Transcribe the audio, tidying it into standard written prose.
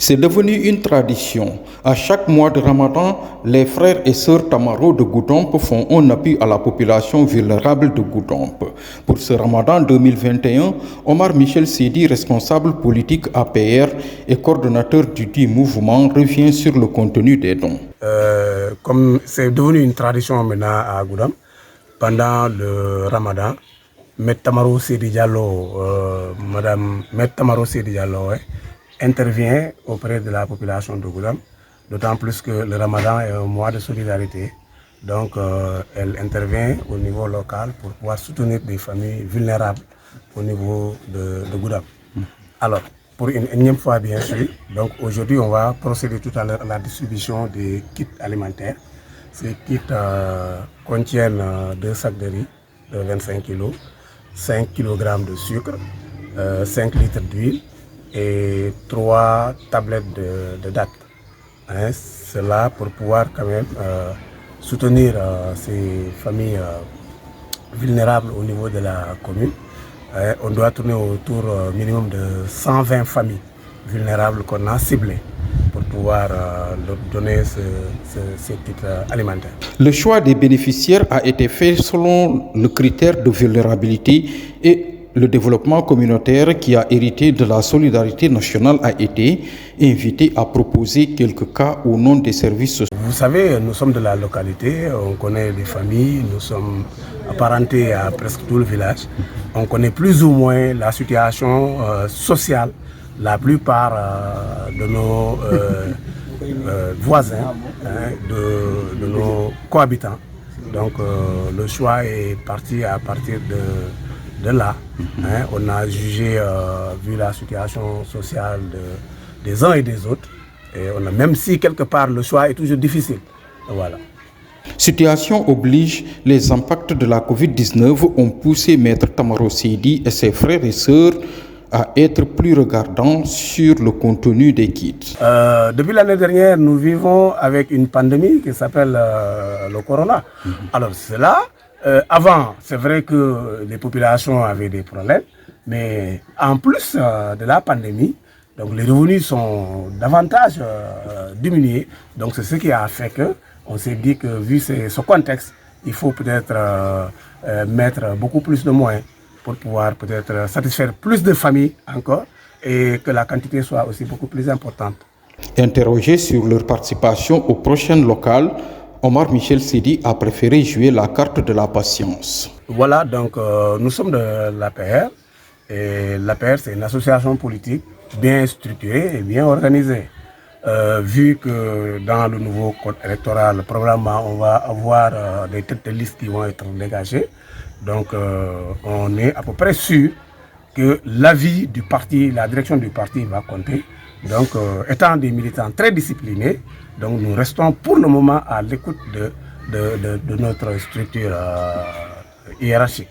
C'est devenu une tradition. À chaque mois de Ramadan, les frères et sœurs Tamaro de Goudomp font un appui à la population vulnérable de Goudomp. Pour ce Ramadan 2021, Omar Michel Sidi, responsable politique APR et coordonnateur du dit mouvement, revient sur le contenu des dons. Comme c'est devenu une tradition maintenant à Goudomp, pendant le Ramadan, Maître Tamaro Sidi Diallo, Madame Maître Tamaro Sidi Diallo, intervient auprès de la population de Goudomp, d'autant plus que le Ramadan est un mois de solidarité. Donc, elle intervient au niveau local pour pouvoir soutenir des familles vulnérables au niveau de Goudomp. Alors, pour une énième fois, bien sûr, donc aujourd'hui, on va procéder tout à l'heure à la distribution des kits alimentaires. Ces kits contiennent 2 sacs de riz de 25 kg, 5 kg de sucre, 5 litres d'huile et 3 tablettes de dattes. Cela pour pouvoir quand même soutenir ces familles vulnérables au niveau de la commune. On doit tourner autour minimum de 120 familles vulnérables qu'on a ciblées pour pouvoir leur donner ces kits alimentaires. Le choix des bénéficiaires a été fait selon le critère de vulnérabilité et le développement communautaire qui a hérité de la solidarité nationale a été invité à proposer quelques cas au nom des services sociaux. Vous savez, nous sommes de la localité, on connaît les familles, nous sommes apparentés à presque tout le village. On connaît plus ou moins la situation sociale, la plupart de nos voisins, de nos cohabitants. Donc le choix est parti à partir de là. On a jugé, vu la situation sociale des uns et des autres, et on a, même si quelque part le choix est toujours difficile. Voilà. Situation oblige, les impacts de la Covid-19 ont poussé Maître Tamaro Sidi et ses frères et sœurs à être plus regardants sur le contenu des kits. Depuis l'année dernière, nous vivons avec une pandémie qui s'appelle le corona. Alors cela, avant, c'est vrai que les populations avaient des problèmes, mais en plus de la pandémie, donc les revenus sont davantage diminués. Donc c'est ce qui a fait que on s'est dit que vu ce contexte, il faut peut-être mettre beaucoup plus de moyens pour pouvoir peut-être satisfaire plus de familles encore et que la quantité soit aussi beaucoup plus importante. Interrogé sur leur participation aux prochaines locales, Omar Michel Sidi a préféré jouer la carte de la patience. Voilà, donc nous sommes de l'APR et l'APR c'est une association politique bien structurée et bien organisée. Vu que dans le nouveau code électoral, probablement on va avoir des têtes de liste qui vont être dégagées. Donc on est à peu près sûr que l'avis du parti, la direction du parti va compter. Donc étant des militants très disciplinés, donc nous restons pour le moment à l'écoute de notre structure hiérarchique.